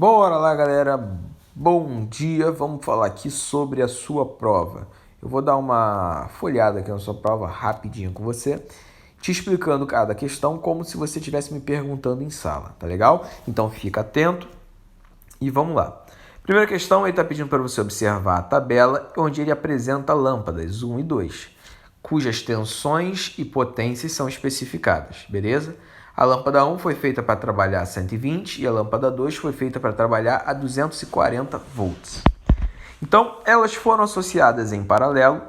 Bora lá, galera. Bom dia. Vamos falar aqui sobre a sua prova. Eu vou dar uma folhada aqui na sua prova rapidinho com você, te explicando cada questão como se você estivesse me perguntando em sala, tá legal? Então fica atento e vamos lá. Primeira questão, ele está pedindo para você observar a tabela onde ele apresenta lâmpadas 1 e 2, cujas tensões e potências são especificadas, beleza? A lâmpada 1 foi feita para trabalhar a 120 e a lâmpada 2 foi feita para trabalhar a 240 volts. Então, elas foram associadas em paralelo.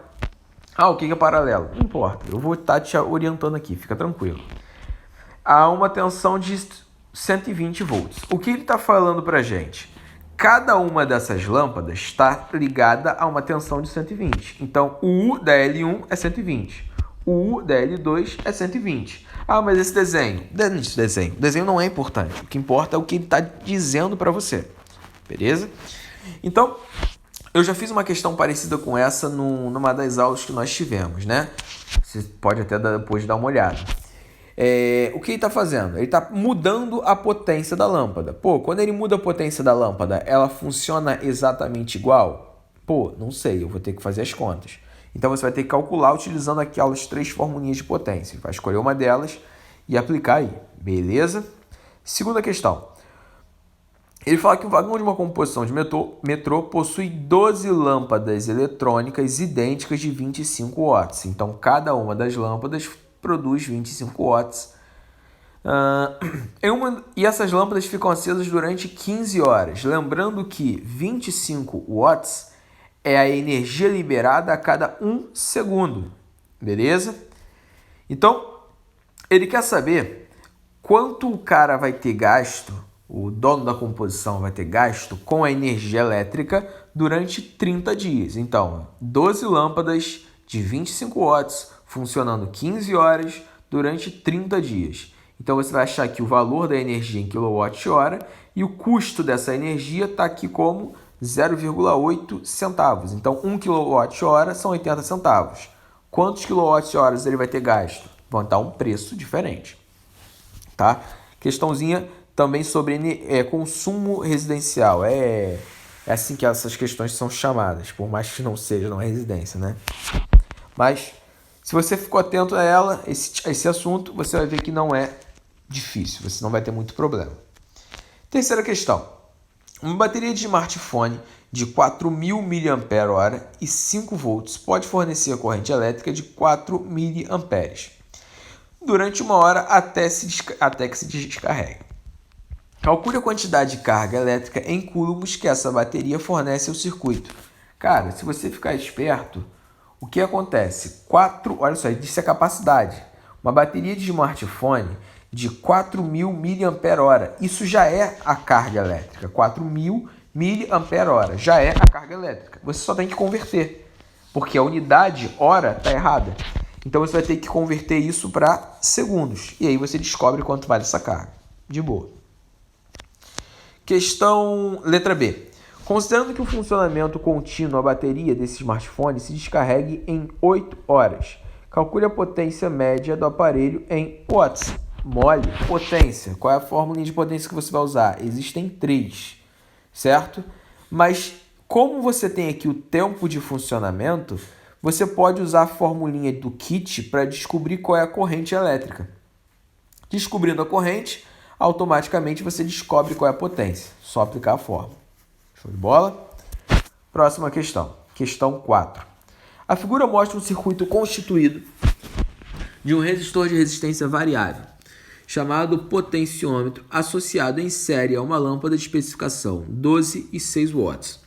O que é paralelo? Não importa, eu vou estar te orientando aqui, fica tranquilo. Há uma tensão de 120 volts. O que ele está falando para a gente? Cada uma dessas lâmpadas está ligada a uma tensão de 120. Então, o U da L1 é 120. O U da L2 é 120. Mas esse desenho... O desenho não é importante. O que importa é o que ele está dizendo para você. Beleza? Então, eu já fiz uma questão parecida com essa numa das aulas que nós tivemos, né? Você pode até depois dar uma olhada. O que ele está fazendo? Ele está mudando a potência da lâmpada. Quando ele muda a potência da lâmpada, ela funciona exatamente igual? Não sei, eu vou ter que fazer as contas. Então você vai ter que calcular utilizando aquelas 3 formulinhas de potência. Vai escolher uma delas e aplicar aí, beleza? Segunda questão. Ele fala que o vagão de uma composição de metrô possui 12 lâmpadas eletrônicas idênticas de 25 watts. Então, cada uma das lâmpadas produz 25 watts. E essas lâmpadas ficam acesas durante 15 horas. Lembrando que 25 watts é a energia liberada a cada 1 segundo. Beleza? Então, ele quer saber quanto o cara vai ter gasto, o dono da composição vai ter gasto com a energia elétrica durante 30 dias. Então, 12 lâmpadas de 25 watts funcionando 15 horas durante 30 dias. Então, você vai achar que o valor da energia em kWh e o custo dessa energia está aqui como 0,8 centavos. Então, 1 kWh são 80 centavos. Quantos kWh ele vai ter gasto? Vão dar um preço diferente. Tá? Questãozinha também sobre consumo residencial. É assim que essas questões são chamadas, por mais que não seja uma residência, né? Mas, se você ficou atento a ela, esse assunto, você vai ver que não é difícil, você não vai ter muito problema. Terceira questão. Uma bateria de smartphone de 4.000 mAh e 5 volts pode fornecer a corrente elétrica de 4 mA durante 1 hora até que se descarregue. Calcule a quantidade de carga elétrica em coulombs que essa bateria fornece ao circuito. Cara, se você ficar esperto, o que acontece? Olha só, ele disse a capacidade. Uma bateria de smartphone de 4.000 mAh. Isso já é a carga elétrica. 4.000 mAh já é a carga elétrica. Você só tem que converter, porque a unidade hora está errada. Então você vai ter que converter isso para segundos. E aí você descobre quanto vale essa carga. De boa. Questão letra B. Considerando que o funcionamento contínuo da bateria desse smartphone se descarregue em 8 horas, calcule a potência média do aparelho em watts. Mole, potência. Qual é a fórmula de potência que você vai usar? Existem 3, certo? Mas como você tem aqui o tempo de funcionamento, você pode usar a formulinha do kit para descobrir qual é a corrente elétrica. Descobrindo a corrente, automaticamente você descobre qual é a potência. Só aplicar a fórmula. Show de bola? Próxima questão. Questão 4. A figura mostra um circuito constituído de um resistor de resistência variável, chamado potenciômetro, associado em série a uma lâmpada de especificação 12 e 6 watts.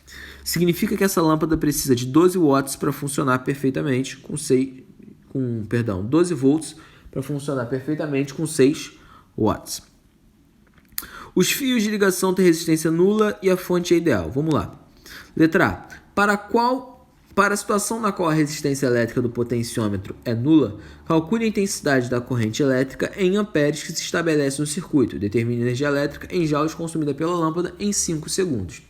Significa que essa lâmpada precisa de 12 watts para funcionar perfeitamente 12 volts para funcionar perfeitamente com 6 watts. Os fios de ligação têm resistência nula e a fonte é ideal. Vamos lá. Letra A. Para a situação na qual a resistência elétrica do potenciômetro é nula, calcule a intensidade da corrente elétrica em amperes que se estabelece no circuito. Determine a energia elétrica em joules consumida pela lâmpada em 5 segundos.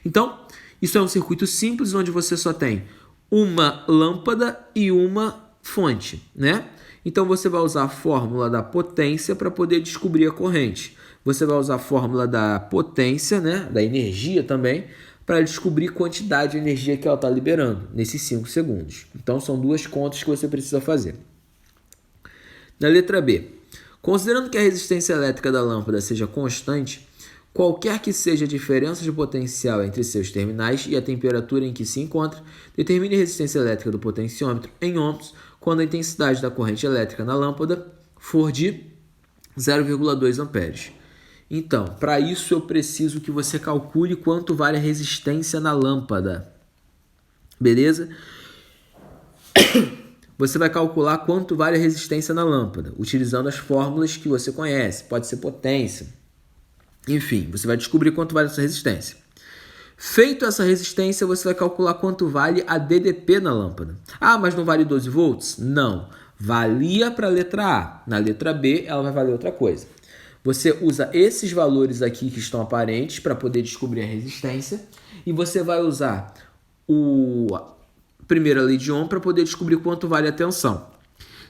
Então, isso é um circuito simples onde você só tem uma lâmpada e uma fonte, né? Então você vai usar a fórmula da potência para poder descobrir a corrente. Você vai usar a fórmula da potência, né, da energia também, para descobrir a quantidade de energia que ela está liberando nesses 5 segundos. Então são duas contas que você precisa fazer. Na letra B, considerando que a resistência elétrica da lâmpada seja constante, qualquer que seja a diferença de potencial entre seus terminais e a temperatura em que se encontra, determine a resistência elétrica do potenciômetro em ohms quando a intensidade da corrente elétrica na lâmpada for de 0,2 amperes. Então, para isso eu preciso que você calcule quanto vale a resistência na lâmpada. Beleza? Você vai calcular quanto vale a resistência na lâmpada, utilizando as fórmulas que você conhece. Pode ser potência. Enfim, você vai descobrir quanto vale essa resistência. Feito essa resistência, você vai calcular quanto vale a DDP na lâmpada. Ah, mas não vale 12 volts? Não. Valia para a letra A. Na letra B, ela vai valer outra coisa. Você usa esses valores aqui que estão aparentes para poder descobrir a resistência. E você vai usar a primeira lei de Ohm para poder descobrir quanto vale a tensão.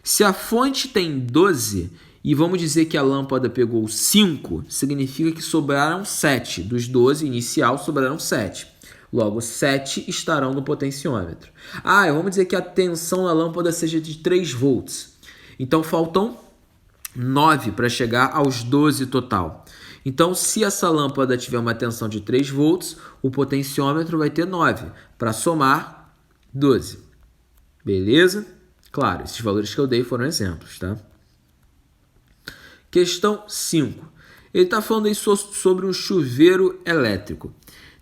Se a fonte tem 12 e vamos dizer que a lâmpada pegou 5, significa que sobraram 7. Dos 12 inicial, sobraram 7. Logo, 7 estarão no potenciômetro. Vamos dizer que a tensão na lâmpada seja de 3 volts. Então, faltam 9 para chegar aos 12 total. Então, se essa lâmpada tiver uma tensão de 3 volts, o potenciômetro vai ter 9 para somar 12. Beleza? Claro, esses valores que eu dei foram exemplos, tá? Questão 5. Ele está falando aí sobre um chuveiro elétrico,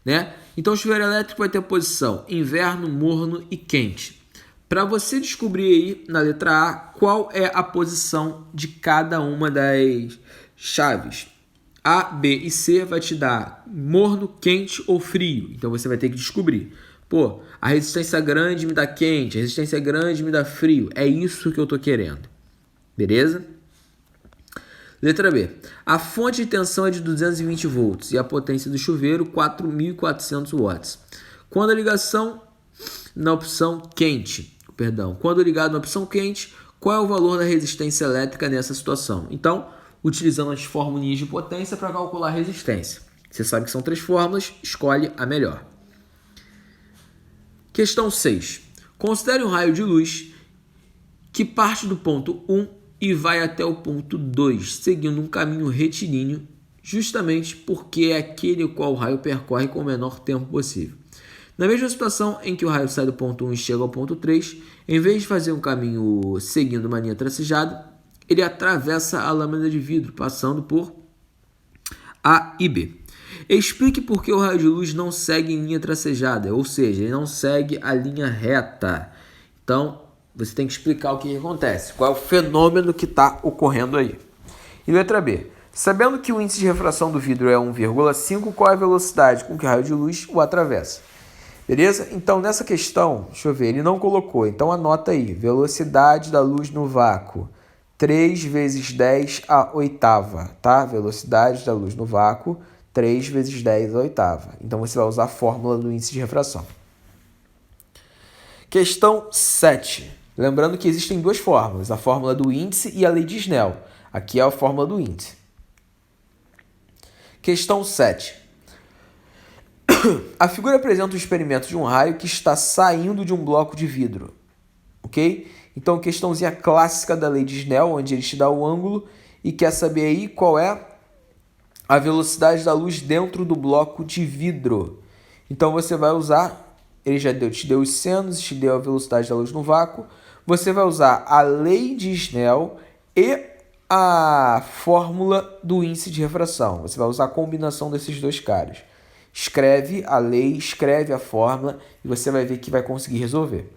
né? Então, o chuveiro elétrico vai ter a posição inverno, morno e quente. Para você descobrir aí, na letra A, qual é a posição de cada uma das chaves. A, B e C vai te dar morno, quente ou frio. Então, você vai ter que descobrir. Pô, a resistência grande me dá quente, a resistência grande me dá frio. É isso que eu estou querendo. Beleza? Letra B. A fonte de tensão é de 220 volts e a potência do chuveiro 4.400 watts. Quando ligado na opção quente, qual é o valor da resistência elétrica nessa situação? Então, utilizando as fórmulas de potência para calcular a resistência. Você sabe que são 3 fórmulas, escolhe a melhor. Questão 6. Considere um raio de luz que parte do ponto 1 e vai até o ponto 2, seguindo um caminho retilíneo, justamente porque é aquele o qual o raio percorre com o menor tempo possível. Na mesma situação em que o raio sai do ponto 1 e chega ao ponto 3, em vez de fazer um caminho seguindo uma linha tracejada, ele atravessa a lâmina de vidro, passando por A e B. Explique por que o raio de luz não segue em linha tracejada, ou seja, ele não segue a linha reta. Então, você tem que explicar o que acontece, qual é o fenômeno que está ocorrendo aí. E letra B. Sabendo que o índice de refração do vidro é 1,5, qual é a velocidade com que o raio de luz o atravessa? Beleza? Então, nessa questão, deixa eu ver, ele não colocou. Então, anota aí. Velocidade da luz no vácuo. 3 vezes 10 a oitava, tá? Velocidade da luz no vácuo, 3 vezes 10 a oitava. Então, você vai usar a fórmula do índice de refração. Questão 7. Lembrando que existem 2 fórmulas, a fórmula do índice e a lei de Snell. Aqui é a fórmula do índice. Questão 7. A figura apresenta o experimento de um raio que está saindo de um bloco de vidro. Ok? Então, questãozinha clássica da lei de Snell, onde ele te dá o ângulo e quer saber aí qual é a velocidade da luz dentro do bloco de vidro. Então, você vai usar, ele já te deu os senos, te deu a velocidade da luz no vácuo. Você vai usar a lei de Snell e a fórmula do índice de refração. Você vai usar a combinação desses 2 caras. Escreve a lei, escreve a fórmula e você vai ver que vai conseguir resolver.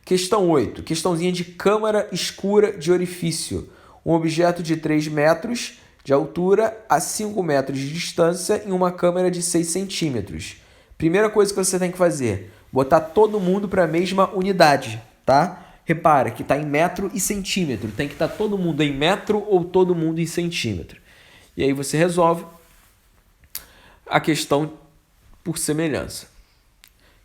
Questão 8. Questãozinha de câmara escura de orifício. Um objeto de 3 metros de altura a 5 metros de distância em uma câmara de 6 centímetros. Primeira coisa que você tem que fazer, botar todo mundo para a mesma unidade, tá? Repara que está em metro e centímetro. Tem que estar todo mundo em metro ou todo mundo em centímetro. E aí você resolve a questão por semelhança.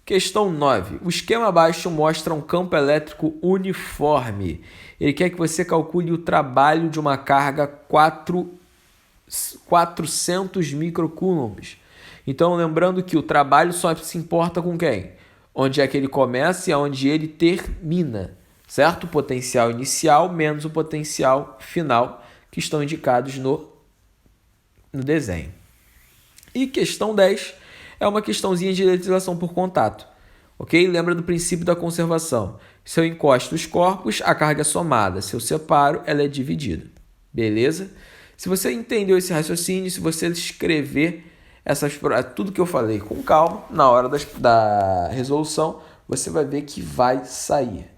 Questão 9. O esquema abaixo mostra um campo elétrico uniforme. Ele quer que você calcule o trabalho de uma carga 400 microcoulombs. Então, lembrando que o trabalho só se importa com quem? Onde é que ele começa e onde ele termina, certo? O potencial inicial menos o potencial final, que estão indicados no desenho. E questão 10 é uma questãozinha de eletrização por contato. Ok? Lembra do princípio da conservação. Se eu encosto os corpos, a carga é somada. Se eu separo, ela é dividida. Beleza? Se você entendeu esse raciocínio, se você escrever tudo que eu falei com calma, na hora da resolução, você vai ver que vai sair.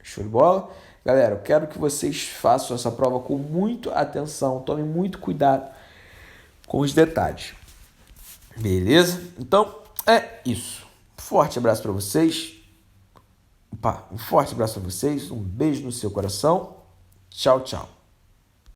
Show de bola? Galera, eu quero que vocês façam essa prova com muita atenção, tomem muito cuidado com os detalhes. Beleza? Então, é isso. Forte abraço para vocês. Um forte abraço para vocês. Um beijo no seu coração. Tchau, tchau.